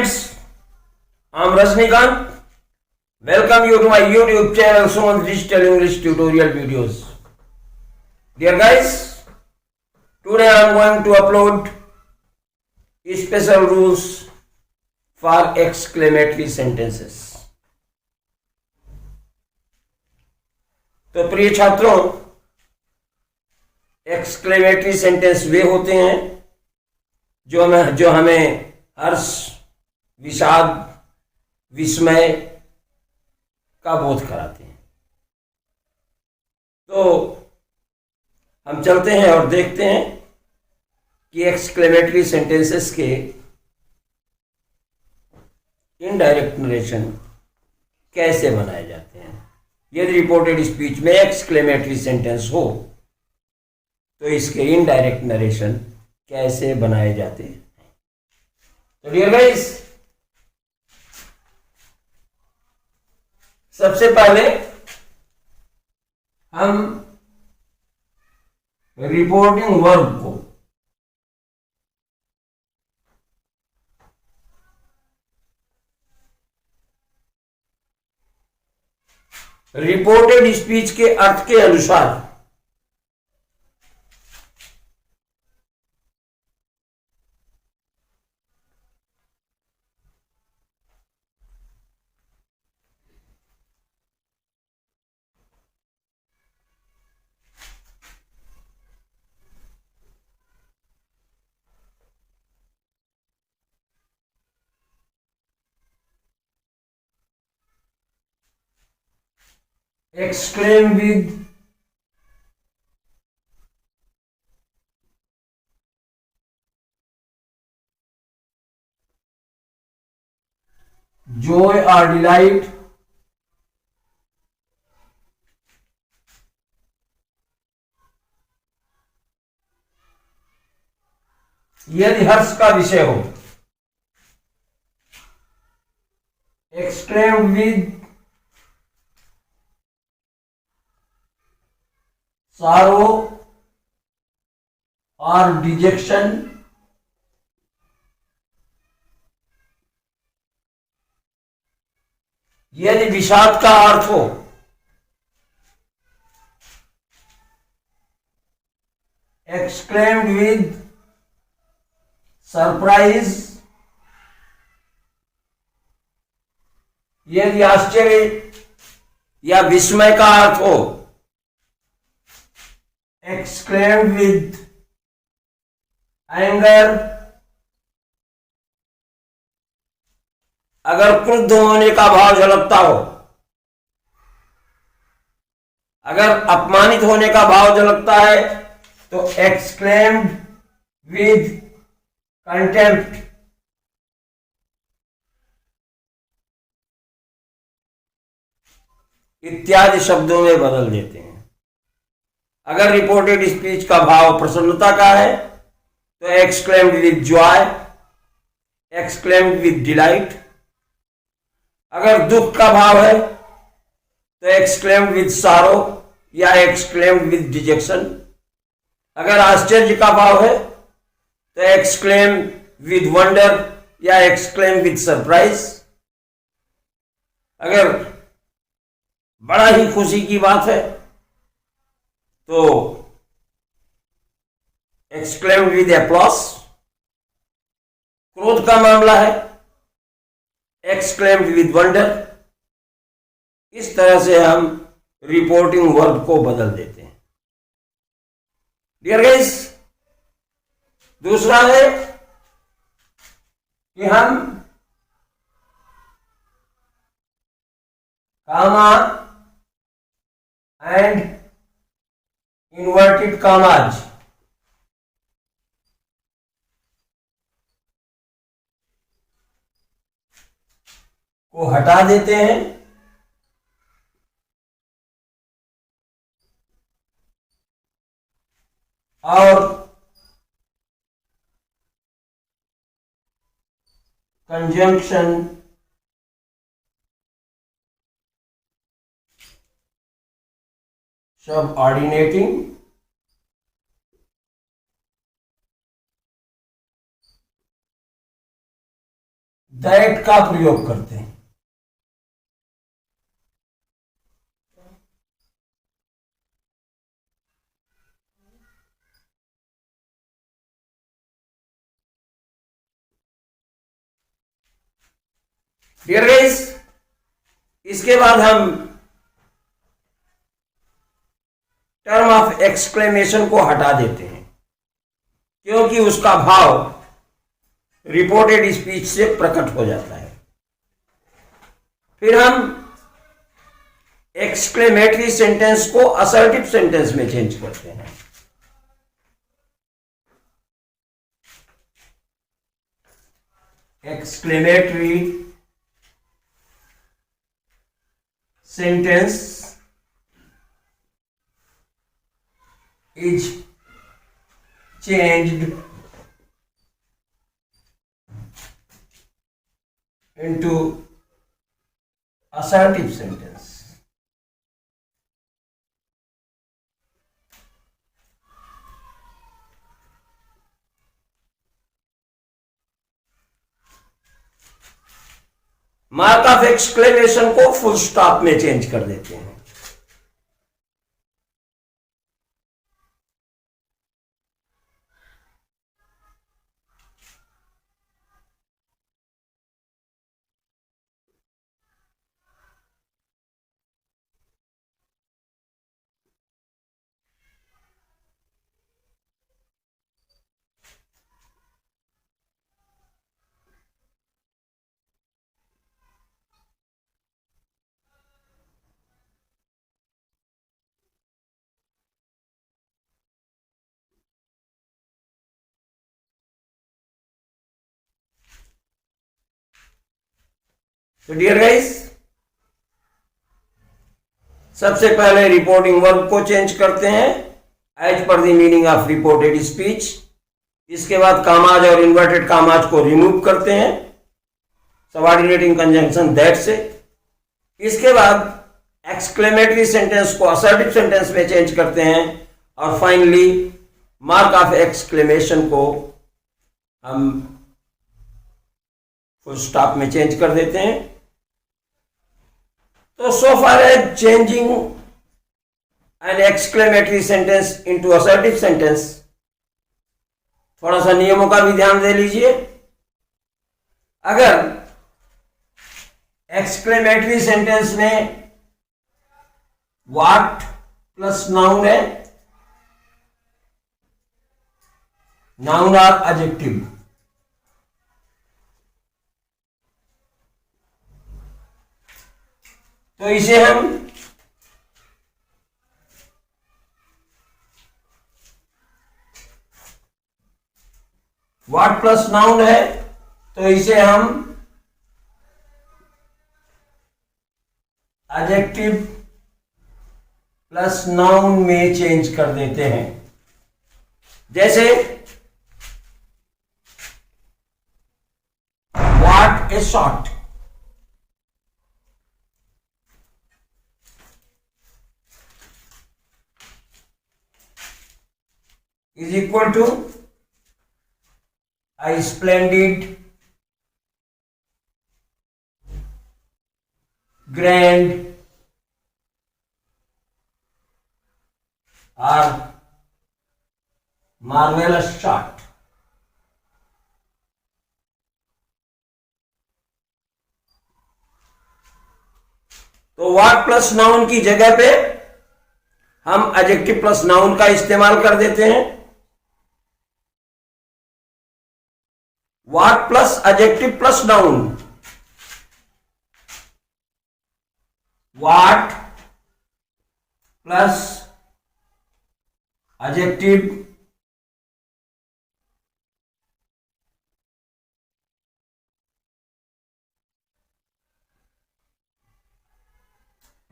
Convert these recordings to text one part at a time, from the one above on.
friends, I'm Rajnikant. Welcome you to my YouTube channel Suman Digital English Tutorial Videos. Dear guys, today I'm going to upload special rules for exclamatory sentences. तो प्रिय छात्रों, exclamatory sentence वे होते हैं जो हमें हर्ष, विषाद, विस्मय का बोध कराते हैं। तो हम चलते हैं और देखते हैं कि एक्सक्लेमेटरी सेंटेंसेस के इनडायरेक्ट नरेशन कैसे बनाए जाते हैं। यदि रिपोर्टेड स्पीच में एक्सक्लेमेटरी सेंटेंस हो तो इसके इनडायरेक्ट नरेशन कैसे बनाए जाते हैं। तो डियर गाइस, सबसे पहले हम रिपोर्टिंग वर्ब को रिपोर्टेड स्पीच के अर्थ के अनुसार exclaim with joy or delight, यदि हर्ष का विषय हो। exclaim with sorrow or dejection, यदि विषाद का अर्थ हो। exclaimed with सरप्राइज, यदि आश्चर्य या विस्मय का अर्थ हो। exclaimed with anger, अगर क्रुद्ध होने का भाव झलकता हो, अगर अपमानित होने का भाव झलकता है तो exclaimed with contempt, इत्यादि शब्दों में बदल देते हैं। अगर रिपोर्टेड स्पीच का भाव प्रसन्नता का है तो exclaimed with joy, exclaimed with delight. अगर दुख का भाव है तो एक्सक्लेम्ड विद सारो या एक्सक्लेम्ड विद डिजेक्शन। अगर आश्चर्य का भाव है तो एक्सक्लेम विद वंडर या एक्सक्लेम विद सरप्राइज। अगर बड़ा ही खुशी की बात है तो एक्सक्लेम विद एप्लॉस। क्रोध का मामला है, एक्सक्लेम्ड विद वंडर। इस तरह से हम रिपोर्टिंग वर्ब को बदल देते हैं। डियर गाइस, दूसरा है कि हम कामा एंड इन्वर्टेड कामाज को हटा देते हैं और कंजंक्शन सबऑर्डिनेटिंग दैट का प्रयोग करते हैं। डियर गाइस, इसके बाद हम टर्म ऑफ एक्सक्लेमेशन को हटा देते हैं, क्योंकि उसका भाव रिपोर्टेड स्पीच से प्रकट हो जाता है। फिर हम एक्सक्लेमेटरी सेंटेंस को असर्टिव सेंटेंस में चेंज करते हैं। Exclamatory sentence is changed into assertive sentence. Mark of exclamation को फुल स्टॉप में चेंज कर देते हैं। तो डियर गाइस, सबसे पहले रिपोर्टिंग वर्ब को चेंज करते हैं as per the meaning of reported speech. इसके बाद कामाज और इन्वर्टेड कामाज को रिमूव करते हैं सबऑर्डिनेटिंग कंजंक्शन दैट से। इसके बाद एक्सक्लेमेटरी सेंटेंस को असर्टिव सेंटेंस में चेंज करते हैं और फाइनली मार्क ऑफ एक्सक्लेमेशन को हम फुल स्टॉप में चेंज कर देते हैं। तो so far as changing an exclamatory sentence into assertive sentence, थोड़ा सा नियमों का भी ध्यान दे लीजिए। अगर एक्सक्लेमेटरी सेंटेंस में व्हाट प्लस नाउन है, नाउन और एडजेक्टिव, तो इसे हम व्हाट प्लस नाउन है तो इसे हम एडजेक्टिव प्लस नाउन में चेंज कर देते हैं। जैसे what A shot, is equal to a splendid, grand or marvelous shot। तो व्हाट प्लस नाउन की जगह पे हम एडजेक्टिव प्लस नाउन का इस्तेमाल कर देते हैं। What plus adjective plus noun, what plus adjective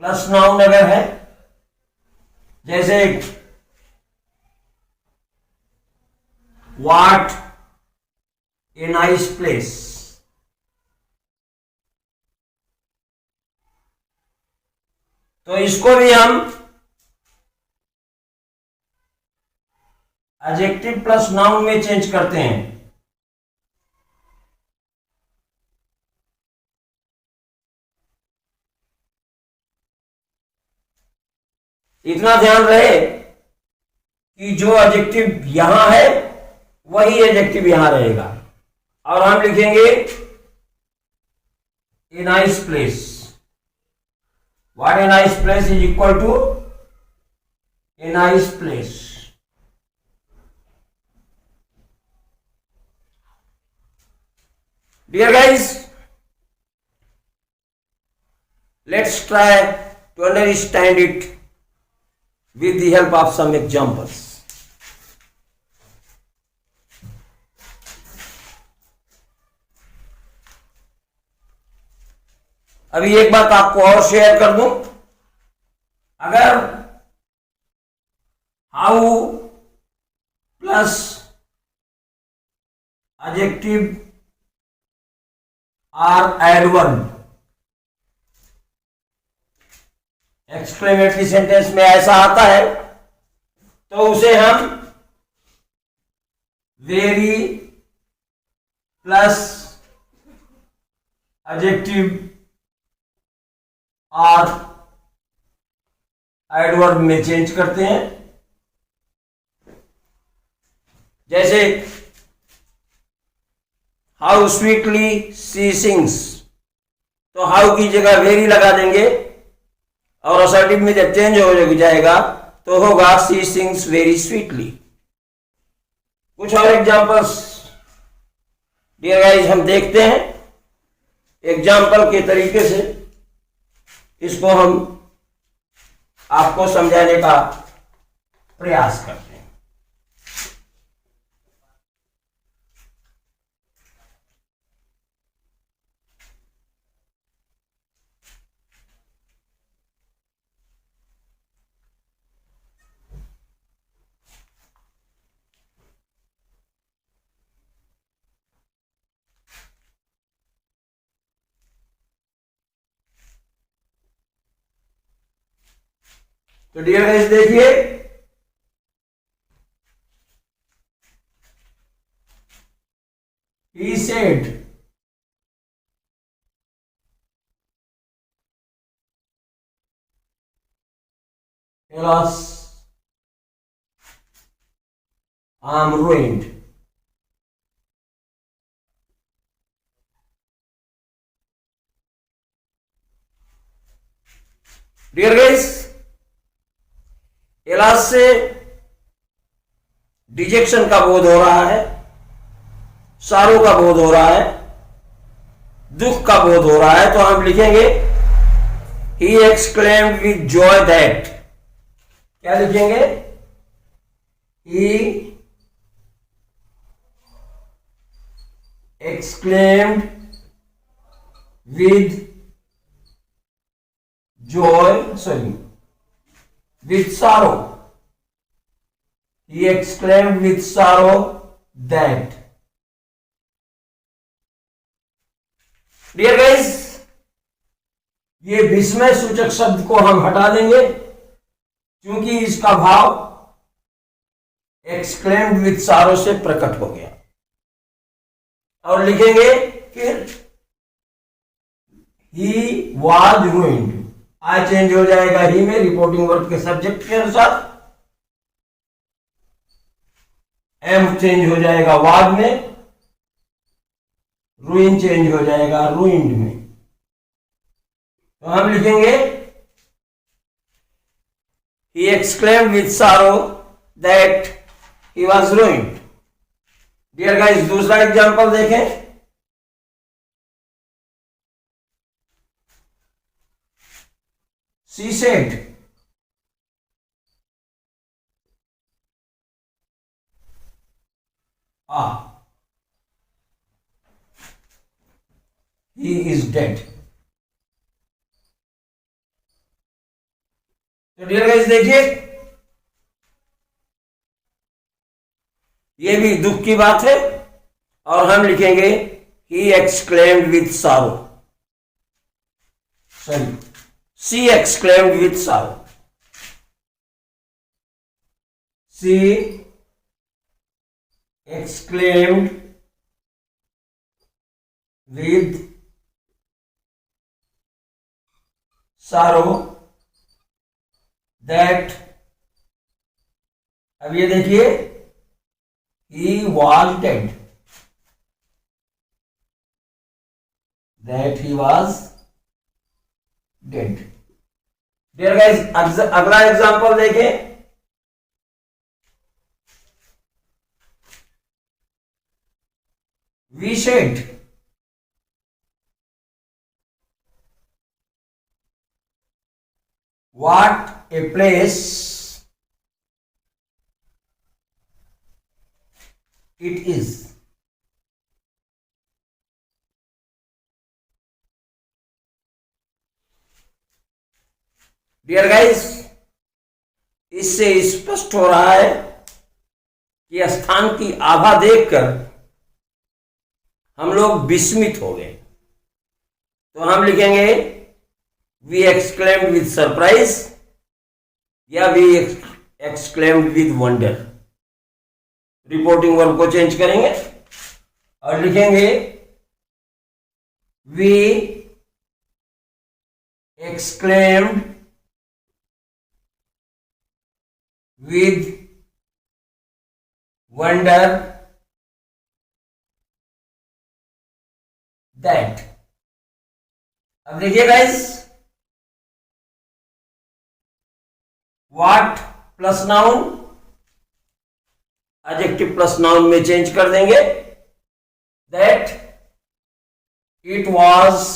plus noun अगर है, जैसे व्हाट ए नाइस प्लेस, तो इसको भी हम एडजेक्टिव प्लस नाउन में चेंज करते हैं। इतना ध्यान रहे कि जो एडजेक्टिव यहां है वही एडजेक्टिव यहां रहेगा। और हम लिखेंगे a nice place. What a nice place is equal to a nice place. Dear guys, let's try to understand it with the help of some examples. अभी एक बात आपको और शेयर कर दूं। अगर how plus adjective or adverb exclamatory sentence में ऐसा आता है तो उसे हम very plus adjective or adverb में चेंज करते हैं। जैसे हाउ स्वीटली सी सिंग्स, तो हाउ की जगह वेरी लगा देंगे और असर्टिव में जब चेंज हो जाएगा तो होगा सी सिंग्स वेरी स्वीटली। कुछ और एग्जांपल्स डियर गाइस हम देखते हैं। एग्जांपल के तरीके से इसको हम आपको समझाने का प्रयास करते हैं। तो डियर गाइस देखिए, he said alas I am ruined। Dear guys, alas से डिजेक्शन का बोध हो रहा है, सारों का बोध हो रहा है, दुख का बोध हो रहा है, तो हम लिखेंगे he exclaimed with joy that. क्या लिखेंगे? He exclaimed with joy, sorry with sorrow, he exclaimed with sorrow that। Dear guys, ये विस्मय सूचक शब्द को हम हटा देंगे क्योंकि इसका भाव एक्सक्लेम्ड विथ सारो से प्रकट हो गया। और लिखेंगे फिर ही वाज रूइंड। आई चेंज हो जाएगा ही में रिपोर्टिंग वर्ब के सब्जेक्ट के अनुसार, एम चेंज हो जाएगा वाज में, रूइन चेंज हो जाएगा रूइंड में। तो हम लिखेंगे he exclaimed with sorrow that he was ruined. Dear guys, दूसरा एग्जांपल देखें। She said he is dead। तो डियर गाइस देखिए, ये भी दुख की बात है और हम लिखेंगे he exclaimed with sorrow, sorry she exclaimed with sorrow। She exclaimed with sorrow that, अब ये देखिए, he was dead, that he was dead. Dear guys, अगला एग्जांपल देखें। We said, what a place it is। Dear guys, इससे स्पष्ट हो रहा है कि स्थान की आभा देखकर हम लोग विस्मित हो गए। तो हम लिखेंगे वी एक्सक्लेम्ड विद सरप्राइज या we exclaimed with wonder. Reporting verb को चेंज करेंगे और लिखेंगे we exclaimed with wonder that। अब देखिए guys, what plus noun adjective plus noun में चेंज कर देंगे। that it was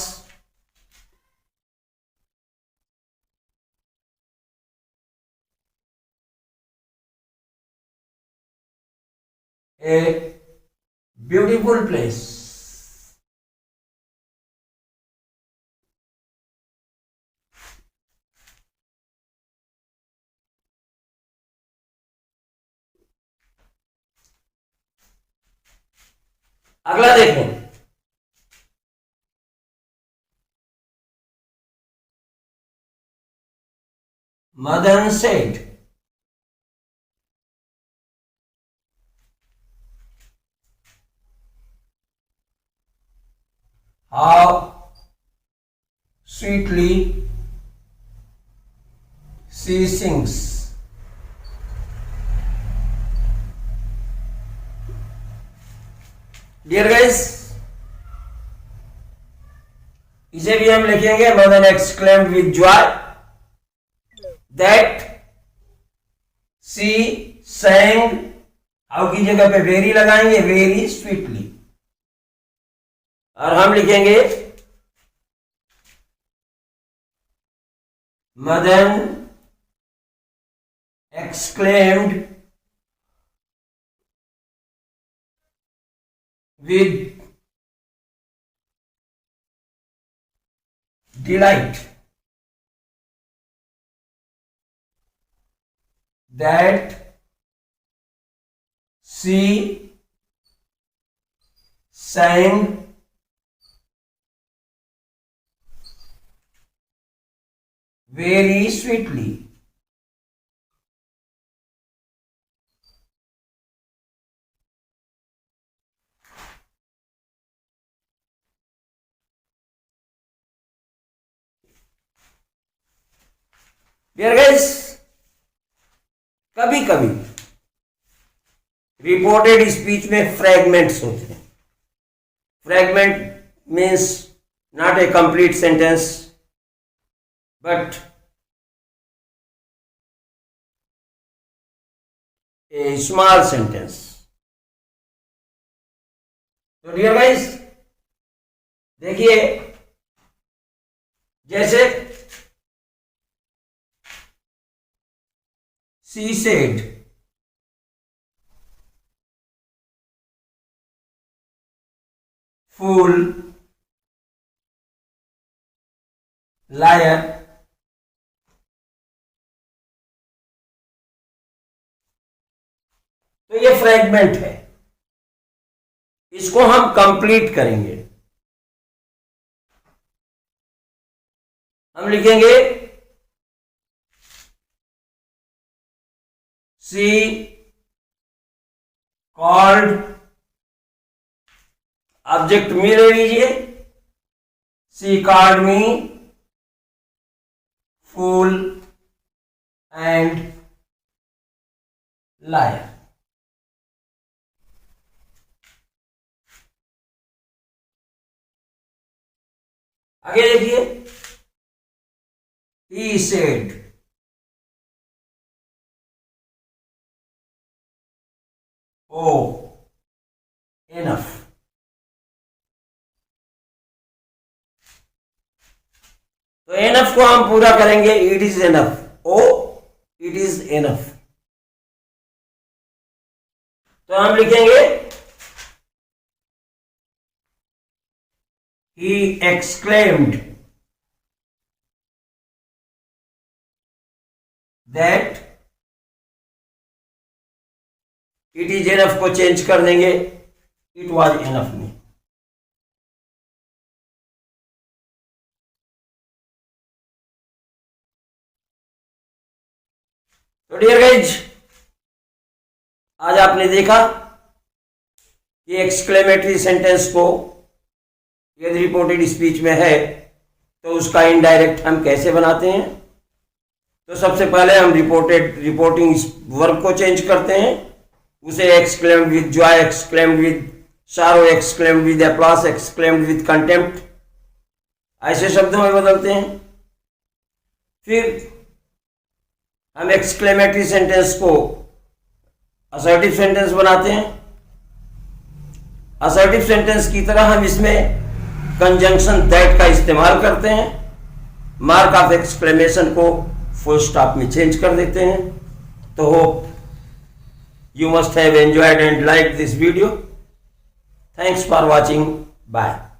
a beautiful place। अगला देखें, मदन सेठ, how sweetly she sings। Dear guys, इसे भी हम लिखेंगे Madan exclaimed with joy that she sang, how की जगह पे वेरी लगाएंगे, वेरी स्वीटली। और हम लिखेंगे Madan exclaimed with delight that she sang very sweetly। Dear guys, कभी कभी रिपोर्टेड स्पीच में फ्रैगमेंट्स होते हैं। Fragment means not a complete sentence but a small sentence। तो डियर गाइस, देखिए, जैसे she said fool, liar, तो ये फ्रैगमेंट है, इसको हम कंप्लीट करेंगे। हम लिखेंगे सी कॉल्ड, ऑब्जेक्ट मी ले लीजिए, she called me fool and liar. आगे देखिए, he said, oh enough. तो एनफ को हम पूरा करेंगे, it is enough, oh it is enough. तो हम लिखेंगे he exclaimed that it is enough को चेंज कर देंगे, it was enough में। तो डियर गाइज, आज आपने देखा कि एक्सक्लेमेटरी सेंटेंस को यदि रिपोर्टेड स्पीच में है तो उसका इनडायरेक्ट हम कैसे बनाते हैं। तो सबसे पहले हम रिपोर्टिंग वर्ब को चेंज करते हैं, उसे exclaimed with joy, exclaimed with sorrow, exclaimed with applause, exclaimed with contempt, ऐसे शब्दों में बदलते हैं। फिर हम एक्सक्लेमेटरी सेंटेंस को असर्टिव सेंटेंस बनाते हैं। असर्टिव सेंटेंस की तरह हम इसमें कंजंक्शन दैट का इस्तेमाल करते हैं, मार्क ऑफ एक्सक्लेमेशन को फुल स्टॉप में चेंज कर देते हैं। तो hope you must have enjoyed and liked this video. Thanks for watching. Bye.